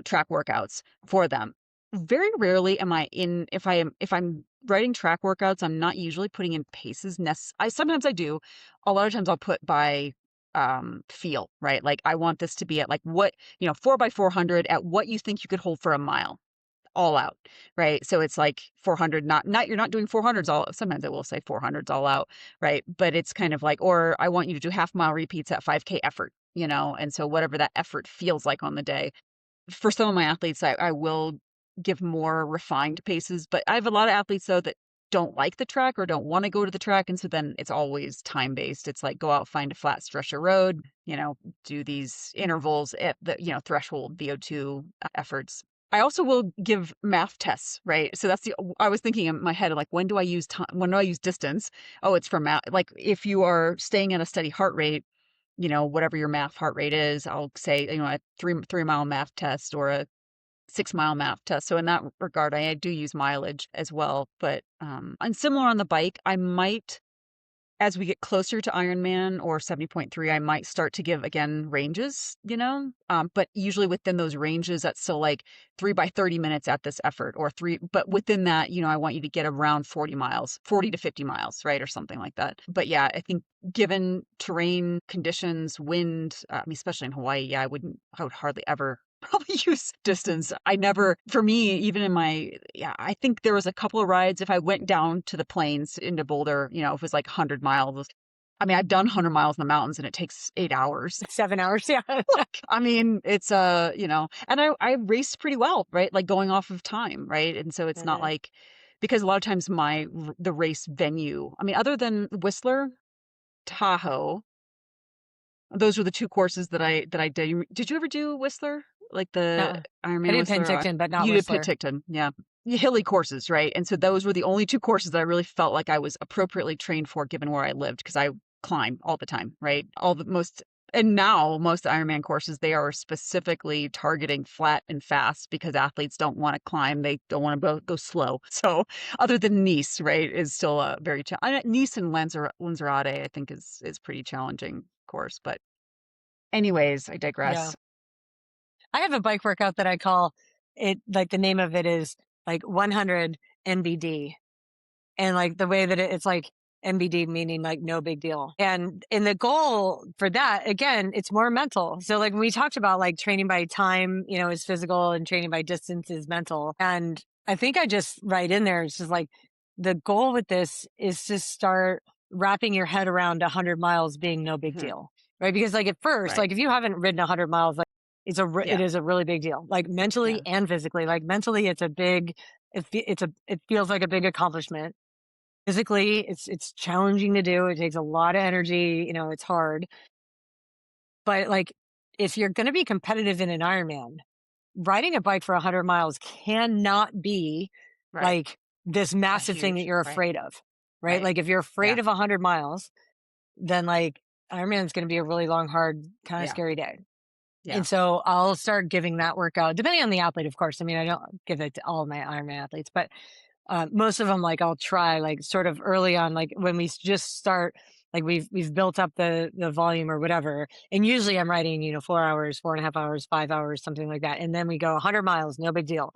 track workouts for them. Very rarely am I in, if I'm writing track workouts, I'm not usually putting in paces. I sometimes I do. A lot of times I'll put by feel, right? Like I want this to be at like what, 4 by 400 at what you think you could hold for a mile. all out, right? So it's like 400, not you're not doing 400s all. Sometimes I will say 400s all out, right? But it's kind of like, or I want you to do half mile repeats at 5K effort, and so whatever that effort feels like on the day. For some of my athletes, I will give more refined paces, but I have a lot of athletes though that don't like the track or don't want to go to the track. And so then it's always time based. It's like go out, find a flat stretch of road, do these intervals at the, threshold VO2 efforts. I also will give math tests, right? So I was thinking in my head, like, when do I use time? When do I use distance? Oh, it's for math. Like if you are staying at a steady heart rate, whatever your math heart rate is, I'll say, a three-mile math test or a 6-mile math test. So in that regard, I do use mileage as well. But and similar on the bike, I might, as we get closer to Ironman or 70.3, I might start to give again ranges, but usually within those ranges, that's still like 3 by 30 minutes at this effort or three. But within that, I want you to get around 40 miles, 40 to 50 miles, right? Or something like that. But yeah, I think given terrain conditions, wind, I mean, especially in Hawaii, yeah, I would hardly ever probably use distance. I never, for me, even in yeah, I think there was a couple of rides. If I went down to the plains into Boulder, if it was like 100 miles, I mean, I've done 100 miles in the mountains and it takes 8 hours. 7 hours. Yeah. Look, I mean, it's, and I race pretty well, right? Like going off of time, right? And so it's not Mhm. like, because a lot of times the race venue, I mean, other than Whistler, Tahoe, those were the two courses that I did. Did you ever do Whistler? Like the No, I Ironman did Whistler? Penticton, but not You did Whistler. Penticton, yeah. Hilly courses, right? And so those were the only two courses that I really felt like I was appropriately trained for given where I lived because I climb all the time, right? And now most Ironman courses, they are specifically targeting flat and fast because athletes don't want to climb. They don't want to go slow. So other than Nice, right, is still a very Nice and Lanzarote, I think is pretty challenging course. But anyways, I Yeah. digress. I have a bike workout that I call it, like the name of it is like 100 NBD. And like the way that it's like NBD meaning like no big deal. And in the goal for that, again, it's more mental. So like when we talked about like training by time, is physical and training by distance is mental. And I think I just write in there, it's just like the goal with this is to start wrapping your head around 100 miles being no big Mhm. deal. Right. Because like at first, Right. like if you haven't ridden 100 miles, like it Yeah. is a really big deal, like mentally Yeah. and physically. Like mentally, it's a big, it feels like a big accomplishment. Physically, it's challenging to do. It takes a lot of energy, it's hard. But like if you're going to be competitive in an Ironman, riding a bike for 100 miles cannot be Right. like this A massive thing that huge you're right. afraid of, right? Right. Like if you're Yeah. afraid of 100 miles, then like Ironman's going to be a really long, hard, kind of Yeah. scary day. Yeah. And so I'll start giving that workout, depending on the athlete, of course. I mean, I don't give it to all of my Ironman athletes, but most of them, like I'll try like sort of early on, like when we just start, like we've built up the volume or whatever. And usually I'm writing, 4 hours, 4.5 hours, 5 hours, something like that. And then we go 100 miles, no big deal.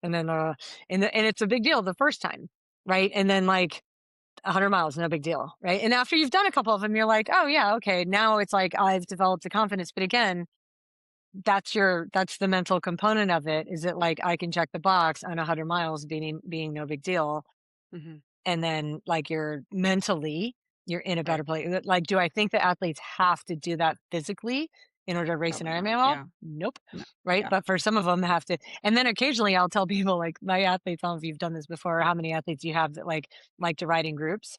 And then, and it's a big deal the first time. Right. And then like 100 miles, no big deal. Right. And after you've done a couple of them, you're like, oh yeah, okay. Now it's like I've developed the confidence. But again, that's the mental component of it. Is it like I can check the box on 100 miles being no big deal, Mhm. and then like you're in a better Right. place. Like, do I think that athletes have to do that physically in order to race an Probably not. Ironman? Well, Yeah. nope. No. Right, Yeah. but for some of them have to. And then occasionally I'll tell people, like my athletes, I don't know if you've done this before, or how many athletes you have that like to ride in groups.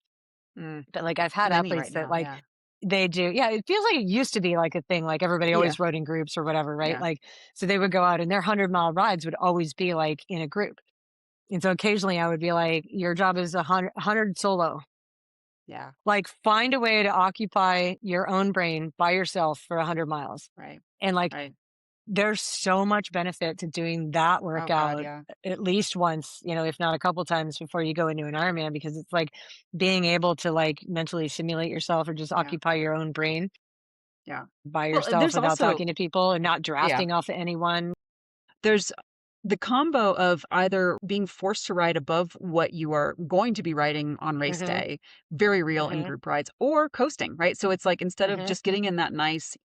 Mm. But like I've had Many right athletes that now. like Yeah. they do. Yeah, it feels like it used to be like a thing, like everybody Yeah. always rode in groups or whatever, right? Yeah. Like, so they would go out and their 100-mile rides would always be like in a group. And so occasionally I would be like, your job is 100 solo. Yeah. Like, find a way to occupy your own brain by yourself for 100 miles. Right. And like, Right. there's so much benefit to doing that Oh God. workout Yeah. at least once, if not a couple times before you go into an Ironman, because it's like being able to like mentally simulate yourself or just Yeah. occupy your own brain Yeah. by Well, yourself there's without also talking to people and not yeah. drafting off of anyone. There's the combo of either being forced to ride above what you are going to be riding on race Mhm, day, very real in mhm, group rides, or coasting, right? So it's like instead of mhm. just getting in that nice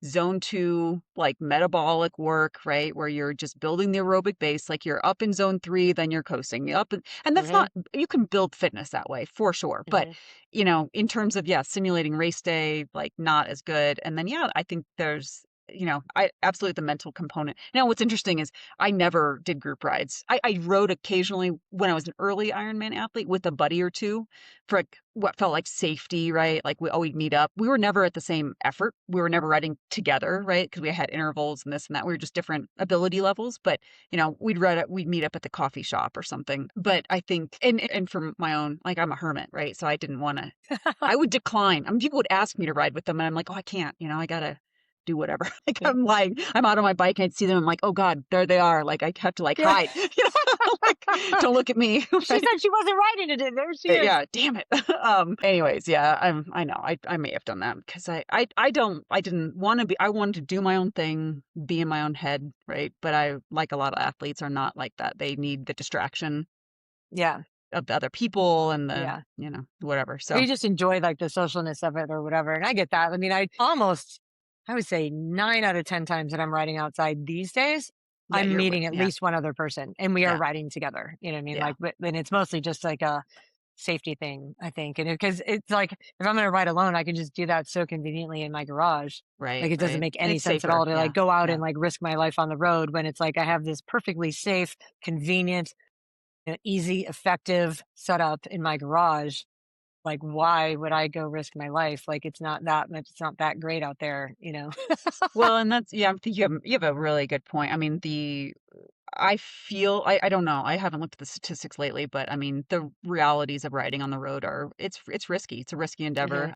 zone 2, like metabolic work, right? Where you're just building the aerobic base, like you're up in zone 3, then you're coasting. And that's Mhm. not, you can build fitness that way for sure. But, Mhm. in terms of, yeah, simulating race day, like not as good. And then, yeah, I think there's, I absolutely the mental component. Now, what's interesting is I never did group rides. I rode occasionally when I was an early Ironman athlete with a buddy or two for like what felt like safety, right? Like we'd meet up. We were never at the same effort. We were never riding together, right? Because we had intervals and this and that. We were just different ability levels. But we'd meet up at the coffee shop or something. But I think, and from my own, like I'm a hermit, right? So I didn't want to. I would decline. I mean, people would ask me to ride with them, and I'm like, oh, I can't. I gotta do whatever. Like Yeah. I'm out on my bike and I'd see them. I'm like, oh God, there they are. Like I have to like Yeah. hide, like don't look at me, She right? said she wasn't writing it, and there she is. Yeah, damn it. Anyways, yeah, I know I may have done that because I didn't want to be. I wanted to do my own thing, be in my own head, right? But I like a lot of athletes are not like that. They need the distraction Yeah. of the other people and the Yeah. whatever. Or So you just enjoy like the socialness of it or whatever. And I get that. I mean, I would say 9 out of 10 times that I'm riding outside these days, yeah, I'm you're with meeting at yeah least one other person and we are yeah riding together. You know what I mean? yeah Like, and it's mostly just like a safety thing, I think. And because it's like, if I'm going to ride alone, I can just do that so convenently in my garage. Like, right it doesn't right. make any It's sense at safer. all to like Yeah go out yeah. and like risk my life on the road when it's like I have this perfectly safe, convenient, easy, effective setup in my garage. Like, why would I go risk my life? Like, it's not that great out there. Well, and that's yeah. I think you have a really good point. I mean I feel I don't know. I haven't looked at the statistics lately, but I mean, the realities of riding on the road are it's risky. It's a risky Hmm. endeavor.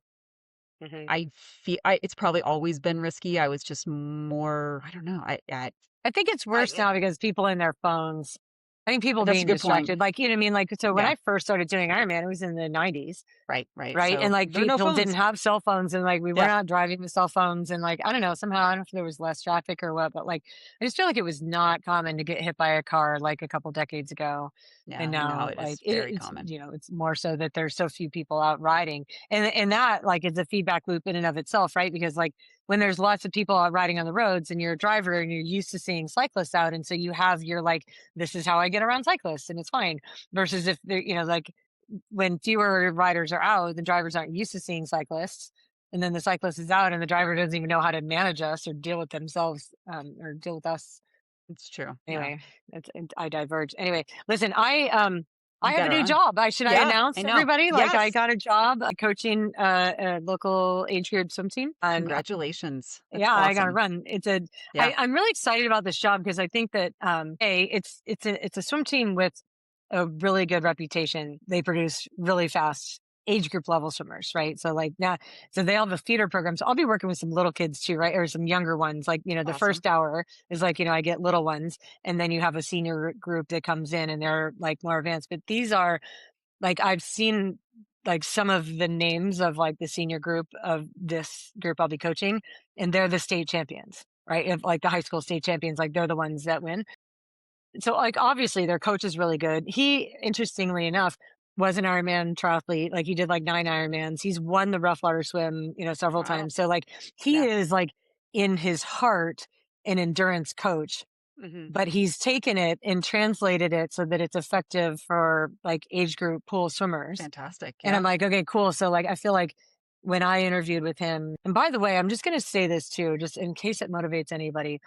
Hmm. I feel it's probably always been risky. I was just more I don't know. I think it's worse now because people in their phones. I think people That's a being good point. distracted. Like, you know what I mean? Like, so when Yeah, I first started doing Ironman, it was in the 90s. right. Right? And, So like, there are no people didn't phones. have cell phones and, like, we were Yeah, not driving with cell phones and, like, I don't know, somehow, I don't know if there was less traffic or what, but, like, I just feel like it was not common to get hit by a car, like, a couple decades ago. yeah. And Now now, it like, is very it's, common. it's more so that there's so few people out riding. And that, like, is a feedback loop in and of itself, right? Because, like, when there's lots of people out riding on the roads and you're a driver and you're used to seeing cyclists out, and so you have your, like, this is how I get around cyclists and it's fine. Versus if they're, like, when fewer riders are out, the drivers aren't used to seeing cyclists. And then the cyclist is out and the driver doesn't even know how to manage us or deal with themselves, or deal with us. It's true. Yeah, Anyway, I diverge. Anyway, listen, I you have got a to new run. job. I Yeah, I announce know. everybody like I Yes. got a job coaching a local age group swim team. And Congratulations. That's yeah, I got to awesome. run. Yeah. I'm really excited about this job because I think that it's a swim team with a really good reputation. They produce really fast age group level swimmers, right? So like yeah, so they all have a feeder program. So I'll be working with some little kids too, right? Or some younger ones. Like, the Awesome. first hour is like, I get little ones, and then you have a senior group that comes in and they're like more advanced. But these are like I've seen like some of the names of like the senior group of this group I'll be coaching, and they're the state champions, right? If like the high school state champions, like they're the ones that win. So like obviously their coach is really good. He, interestingly enough, was an Ironman triathlete. Like he did like 9 Ironmans. He's won the rough water swim, several Wow. times. So like he Yeah. is like in his heart an endurance coach, Hmm. but he's taken it and translated it so that it's effective for like age group pool swimmers. Fantastic. And I'm Yeah. like, okay, cool. So like I feel like when I interviewed with him, and by the way, I'm just going to say this too, just in case it motivates anybody.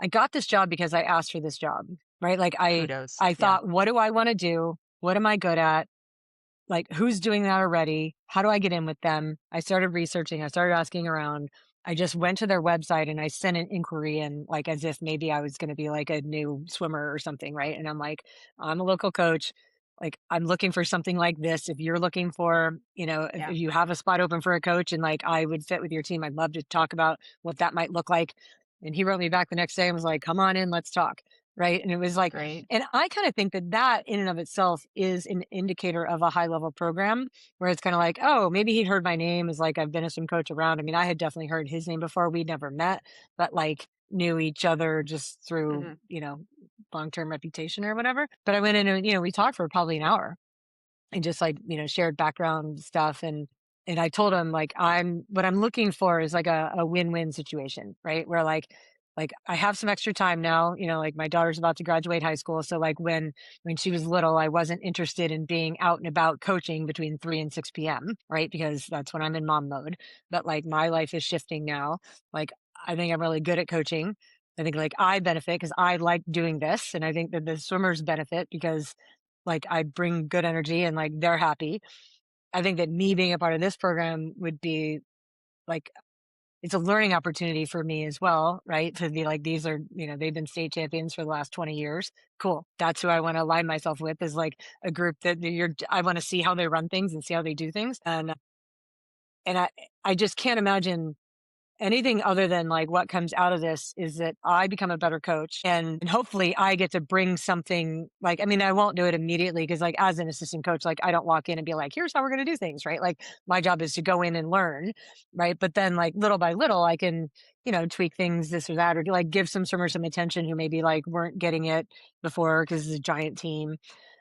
I got this job because I asked for this job, right? Like Kudos. I Yeah. thought, what do I want to do? What am I good at? Like, who's doing that already? How do I get in with them? I started researching, I started asking around. I just went to their website and I sent an inquiry in, like, as if maybe I was going to be like a new swimmer or something, right? And I'm like, I'm a local coach. Like, I'm looking for something like this. If you're looking for, Yeah. if you have a spot open for a coach and like I would fit with your team, I'd love to talk about what that might look like. And he wrote me back the next day and was like, come on in, let's talk. Right. And it was like, Great. and I kind of think that that in and of itself is an indicator of a high level program where it's kind of like, oh, maybe he'd heard my name as like I've been a swim coach around. I mean, I had definitely heard his name before. We'd never met, but like knew each other just through, Hmm. long term reputation or whatever. But I went in and, we talked for probably an hour and just like, shared background stuff. And And I told him like what I'm looking for is like a win-win situation, right? Where like I have some extra time now, like my daughter's about to graduate high school. So like when she was little, I wasn't interested in being out and about coaching between 3 and 6 p.m., right? Because that's when I'm in mom mode. But like my life is shifting now. Like I think I'm really good at coaching. I think like I benefit because I like doing this. And I think that the swimmers benefit because like I bring good energy and like they're happy. I think that me being a part of this program would be like it's a learning opportunity for me as well, right? To be like, these are, they've been state champions for the last 20 years. Cool. That's who I want to align myself with is like a group that I want to see how they run things and see how they do things. And I just can't imagine anything other than like what comes out of this is that I become a better coach and hopefully I get to bring something like, I mean, I won't do it immediately because like as an assistant coach, like I don't walk in and be like, here's how we're going to do things, right? Like my job is to go in and learn, right? But then like little by little, I can, tweak things, this or that, or like give some swimmers some attention who maybe like weren't getting it before because it's a giant team.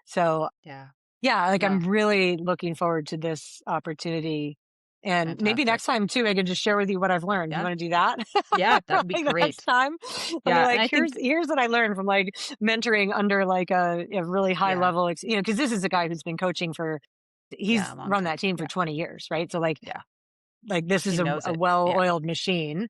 So Yeah. yeah, like I'm No, really looking forward to this opportunity. And maybe fantastic. next time too, I can just share with you what I've learned. You Yeah. want to do that? Yeah, that For would be like the next great. time. I'll be Yeah, and like, I think here's what I learned from like mentoring under like a really high yeah, level, because this is a guy who's been coaching yeah, he's a long run time. that team for Yeah, 20 years, right? So yeah. like this He is knows a it. Yeah, well-oiled machine.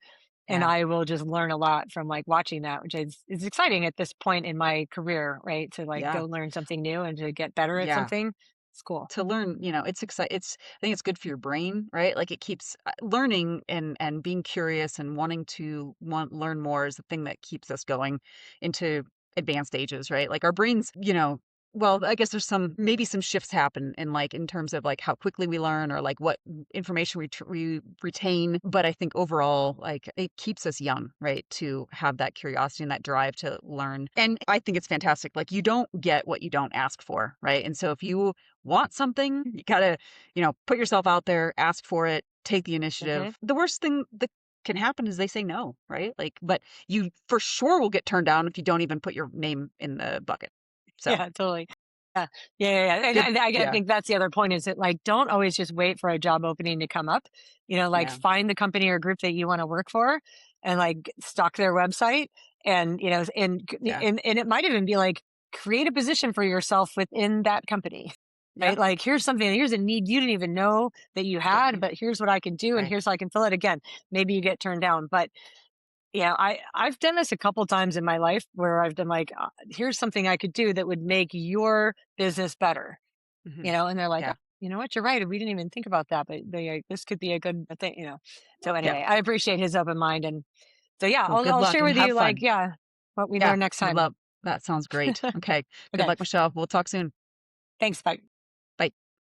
And yeah, I will just learn a lot from like watching that, which is exciting at this point in my career, right? To like yeah, go learn something new and to get better at yeah. something. It's cool. To learn, it's I think it's good for your brain, right? Like it keeps learning and being curious and wanting to learn more is the thing that keeps us going into advanced ages, right? Like our brains, well, I guess there's maybe some shifts happen in like in terms of like how quickly we learn or like what information we retain, but I think overall like it keeps us young, right? To have that curiosity and that drive to learn. And I think it's fantastic. Like you don't get what you don't ask for, right? And so if you want something, you gotta, put yourself out there, ask for it, take the Hmm. initiative. The worst thing that can happen is they say no, right? Like, but you for sure will get turned down if you don't even put your name in the bucket. So Yeah, totally. Yeah. Yeah, yeah, yeah. And good. I Yeah. think that's the other point is that like don't always just wait for a job opening to come up. Like Yeah. find the company or group that you want to work for and like stalk their website and Yeah. and it might even be like create a position for yourself within that company. Yeah. Right? Like here's a need you didn't even know that you That had, you but here's what I can do and right. here's how I can fill it again. Maybe you get turned down, but yeah, I've done this a couple times in my life where I've been like, here's something I could do that would make your business better, Hmm. and they're like, oh, Yeah. you know what, you're right. We didn't even think about that, but this could be a good thing. So Yeah. anyway, I appreciate his open mind. And so, yeah, Well, good I'll luck share and with have you like, fun. yeah, what we Yeah. learn next Would time. love that sounds great. Okay. Good Okay. luck, Michelle. We'll talk soon. Thanks. Bye.